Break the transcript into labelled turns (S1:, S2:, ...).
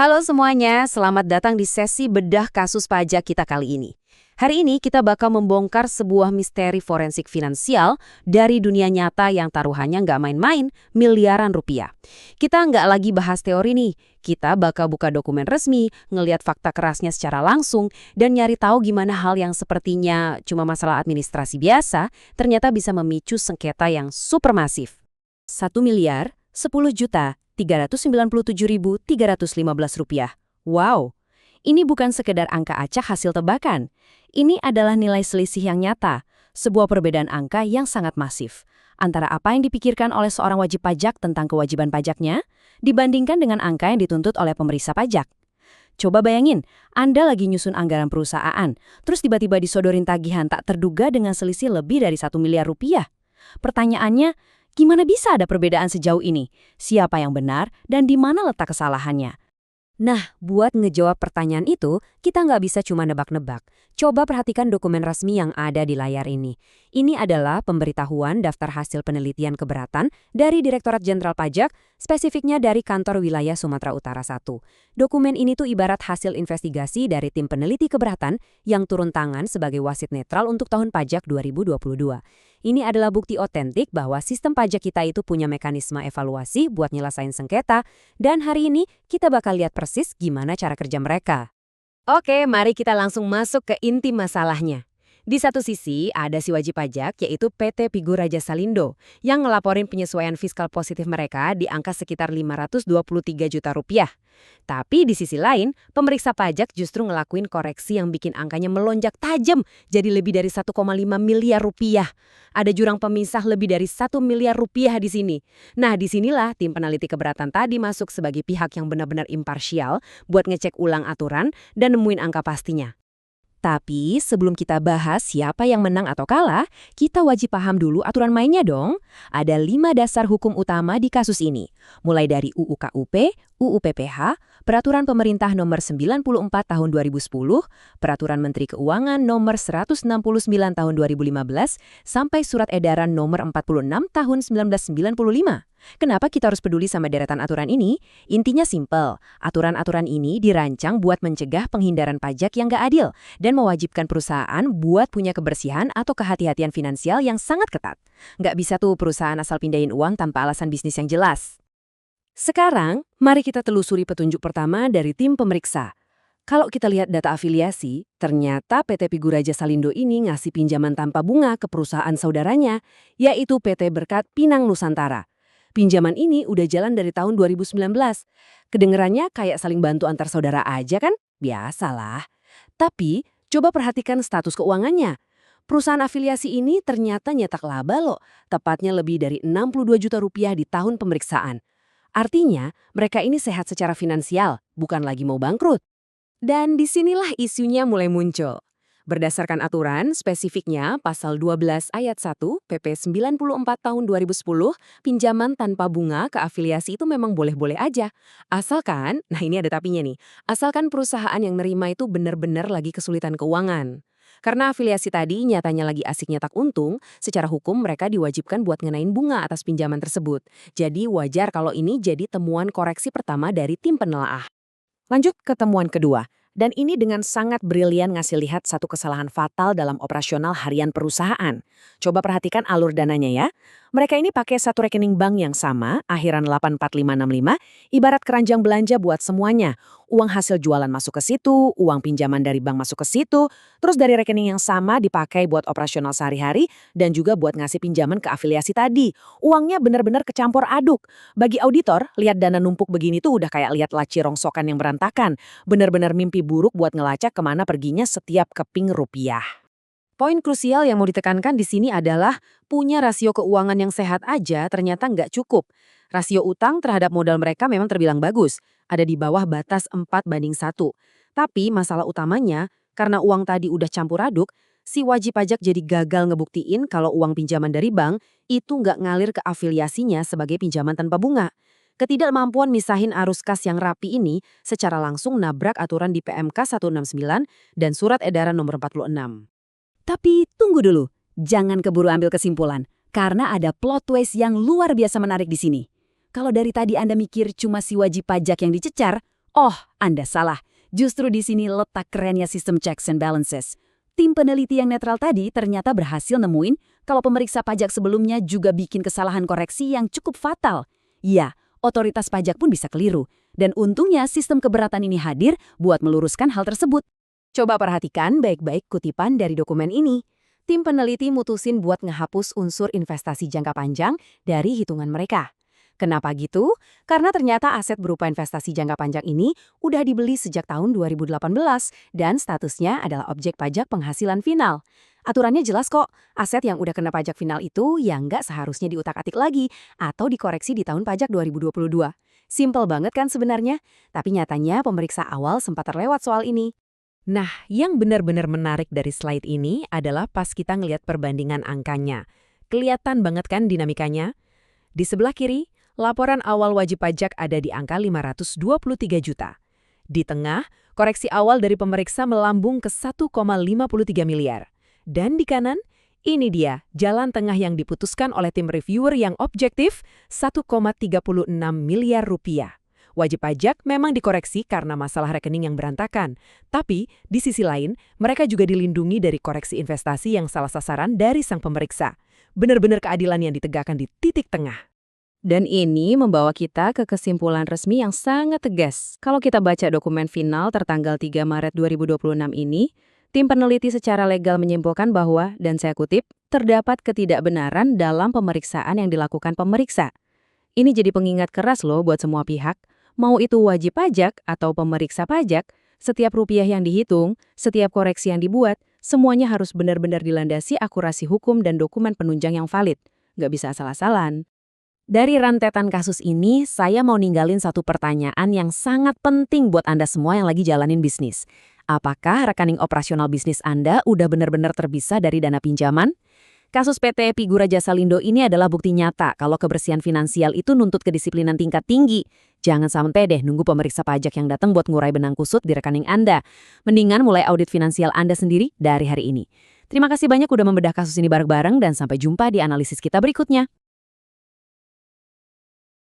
S1: Halo semuanya, selamat datang di sesi bedah kasus pajak kita kali ini. Hari ini kita bakal membongkar sebuah misteri forensik finansial dari dunia nyata yang taruhannya nggak main-main, miliaran rupiah. Kita nggak lagi bahas teori nih, kita bakal buka dokumen resmi, ngelihat fakta kerasnya secara langsung, dan nyari tahu gimana hal yang sepertinya cuma masalah administrasi biasa, ternyata bisa memicu sengketa yang supermasif. 1.010.397.315 rupiah. Wow, ini bukan sekedar angka acak hasil tebakan. Ini adalah nilai selisih yang nyata, sebuah perbedaan angka yang sangat masif antara apa yang dipikirkan oleh seorang wajib pajak tentang kewajiban pajaknya dibandingkan dengan angka yang dituntut oleh pemeriksa pajak. Coba bayangin, Anda lagi nyusun anggaran perusahaan, terus tiba-tiba disodorin tagihan tak terduga dengan selisih lebih dari 1 miliar rupiah. Pertanyaannya, gimana bisa ada perbedaan sejauh ini? Siapa yang benar dan di mana letak kesalahannya? Nah, buat ngejawab pertanyaan itu, kita nggak bisa cuma nebak-nebak. Coba perhatikan dokumen resmi yang ada di layar ini. Ini adalah pemberitahuan daftar hasil penelitian keberatan dari Direktorat Jenderal Pajak, spesifiknya dari Kantor Wilayah Sumatera Utara 1. Dokumen ini tuh ibarat hasil investigasi dari tim peneliti keberatan yang turun tangan sebagai wasit netral untuk tahun pajak 2022. Ini adalah bukti otentik bahwa sistem pajak kita itu punya mekanisme evaluasi buat nyelesain sengketa, dan hari ini kita bakal lihat persis gimana cara kerja mereka. Oke, mari kita langsung masuk ke inti masalahnya. Di satu sisi, ada si wajib pajak, yaitu PT Pigu Raja Salindo, yang ngelaporin penyesuaian fiskal positif mereka di angka sekitar 523 juta rupiah. Tapi di sisi lain, pemeriksa pajak justru ngelakuin koreksi yang bikin angkanya melonjak tajam, jadi lebih dari 1,5 miliar rupiah. Ada jurang pemisah lebih dari 1 miliar rupiah di sini. Nah, disinilah tim peneliti keberatan tadi masuk sebagai pihak yang benar-benar imparsial buat ngecek ulang aturan dan nemuin angka pastinya. Tapi sebelum kita bahas siapa yang menang atau kalah, kita wajib paham dulu aturan mainnya dong. Ada 5 dasar hukum utama di kasus ini. Mulai dari UU KUP, UU PPH, Peraturan Pemerintah Nomor 94 Tahun 2010, Peraturan Menteri Keuangan Nomor 169 Tahun 2015, sampai Surat Edaran Nomor 46 Tahun 1995. Kenapa kita harus peduli sama deretan aturan ini? Intinya simpel, aturan-aturan ini dirancang buat mencegah penghindaran pajak yang nggak adil dan mewajibkan perusahaan buat punya kebersihan atau kehati-hatian finansial yang sangat ketat. Nggak bisa tuh perusahaan asal pindahin uang tanpa alasan bisnis yang jelas. Sekarang, mari kita telusuri petunjuk pertama dari tim pemeriksa. Kalau kita lihat data afiliasi, ternyata PT Pigu Raja Salindo ini ngasih pinjaman tanpa bunga ke perusahaan saudaranya, yaitu PT Berkat Pinang Nusantara. Pinjaman ini udah jalan dari tahun 2019. Kedengerannya kayak saling bantu antar saudara aja kan? Biasalah. Tapi, coba perhatikan status keuangannya. Perusahaan afiliasi ini ternyata nyetak laba loh, tepatnya lebih dari 62 juta rupiah di tahun pemeriksaan. Artinya, mereka ini sehat secara finansial, bukan lagi mau bangkrut. Dan disinilah isunya mulai muncul. Berdasarkan aturan, spesifiknya Pasal 12 Ayat 1 PP 94 Tahun 2010, pinjaman tanpa bunga ke afiliasi itu memang boleh-boleh aja. Asalkan, nah ini ada tapinya nih, asalkan perusahaan yang nerima itu benar-benar lagi kesulitan keuangan. Karena afiliasi tadi nyatanya lagi asik nyetak untung, secara hukum mereka diwajibkan buat ngenain bunga atas pinjaman tersebut. Jadi wajar kalau ini jadi temuan koreksi pertama dari tim penelaah. Lanjut ke temuan kedua. Dan ini dengan sangat brilian ngasih lihat satu kesalahan fatal dalam operasional harian perusahaan. Coba perhatikan alur dananya ya. Mereka ini pakai satu rekening bank yang sama, akhiran 84565, ibarat keranjang belanja buat semuanya. Uang hasil jualan masuk ke situ, uang pinjaman dari bank masuk ke situ, terus dari rekening yang sama dipakai buat operasional sehari-hari dan juga buat ngasih pinjaman ke afiliasi tadi. Uangnya benar-benar kecampur aduk. Bagi auditor, lihat dana numpuk begini tuh udah kayak lihat laci rongsokan yang berantakan. Benar-benar mimpi buruk buat ngelacak kemana perginya setiap keping rupiah. Poin krusial yang mau ditekankan di sini adalah punya rasio keuangan yang sehat aja ternyata nggak cukup. Rasio utang terhadap modal mereka memang terbilang bagus, ada di bawah batas 4:1. Tapi masalah utamanya, karena uang tadi udah campur aduk, si wajib pajak jadi gagal ngebuktiin kalau uang pinjaman dari bank itu nggak ngalir ke afiliasinya sebagai pinjaman tanpa bunga. Ketidakmampuan misahin arus kas yang rapi ini secara langsung nabrak aturan di PMK 169 dan Surat Edaran Nomor 46. Tapi tunggu dulu, jangan keburu ambil kesimpulan, karena ada plot twist yang luar biasa menarik di sini. Kalau dari tadi Anda mikir cuma si wajib pajak yang dicecar,
S2: Oh, Anda salah. Justru di sini letak kerennya sistem checks and balances. Tim peneliti yang netral tadi ternyata berhasil nemuin kalau pemeriksa pajak sebelumnya juga bikin kesalahan koreksi yang cukup fatal. Ya, otoritas pajak pun bisa keliru. Dan untungnya sistem keberatan ini hadir buat meluruskan hal tersebut. Coba perhatikan baik-baik kutipan dari dokumen ini. Tim peneliti mutusin buat ngehapus unsur investasi jangka panjang dari hitungan mereka. Kenapa gitu? Karena ternyata aset berupa investasi jangka panjang ini udah dibeli sejak tahun 2018 dan statusnya adalah objek pajak penghasilan final. Aturannya jelas kok, aset yang udah kena pajak final itu yang nggak seharusnya diutak-atik lagi atau dikoreksi di tahun pajak 2022. Simpel banget kan sebenarnya? Tapi nyatanya pemeriksa awal sempat terlewat soal ini.
S3: Nah, yang benar-benar menarik dari slide ini adalah pas kita ngelihat perbandingan angkanya. Kelihatan banget kan dinamikanya? Di sebelah kiri, laporan awal wajib pajak ada di angka 523 juta. Di tengah, koreksi awal dari pemeriksa melambung ke 1,53 miliar. Dan di kanan, ini dia jalan tengah yang diputuskan oleh tim reviewer yang objektif, 1,36 miliar rupiah. Wajib pajak memang dikoreksi karena masalah rekening yang berantakan. Tapi, di sisi lain, mereka juga dilindungi dari koreksi investasi yang salah sasaran dari sang pemeriksa. Benar-benar keadilan yang ditegakkan di titik tengah.
S1: Dan ini membawa kita ke kesimpulan resmi yang sangat tegas. Kalau kita baca dokumen final tertanggal 3 Maret 2026 ini, tim peneliti secara legal menyimpulkan bahwa, dan saya kutip, terdapat ketidakbenaran dalam pemeriksaan yang dilakukan pemeriksa. Ini jadi pengingat keras loh buat semua pihak. Mau itu wajib pajak atau pemeriksa pajak, setiap rupiah yang dihitung, setiap koreksi yang dibuat, semuanya harus benar-benar dilandasi akurasi hukum dan dokumen penunjang yang valid. Nggak bisa asal-asalan. Dari rentetan kasus ini, saya mau ninggalin satu pertanyaan yang sangat penting buat Anda semua yang lagi jalanin bisnis. Apakah rekening operasional bisnis Anda udah benar-benar terpisah dari dana pinjaman? Kasus PT Figura Jasalindo ini adalah bukti nyata kalau kebersihan finansial itu nuntut kedisiplinan tingkat tinggi. Jangan sampai deh nunggu pemeriksa pajak yang datang buat ngurai benang kusut di rekening Anda. Mendingan mulai audit finansial Anda sendiri dari hari ini. Terima kasih banyak udah membedah kasus ini bareng-bareng dan sampai jumpa di analisis kita berikutnya.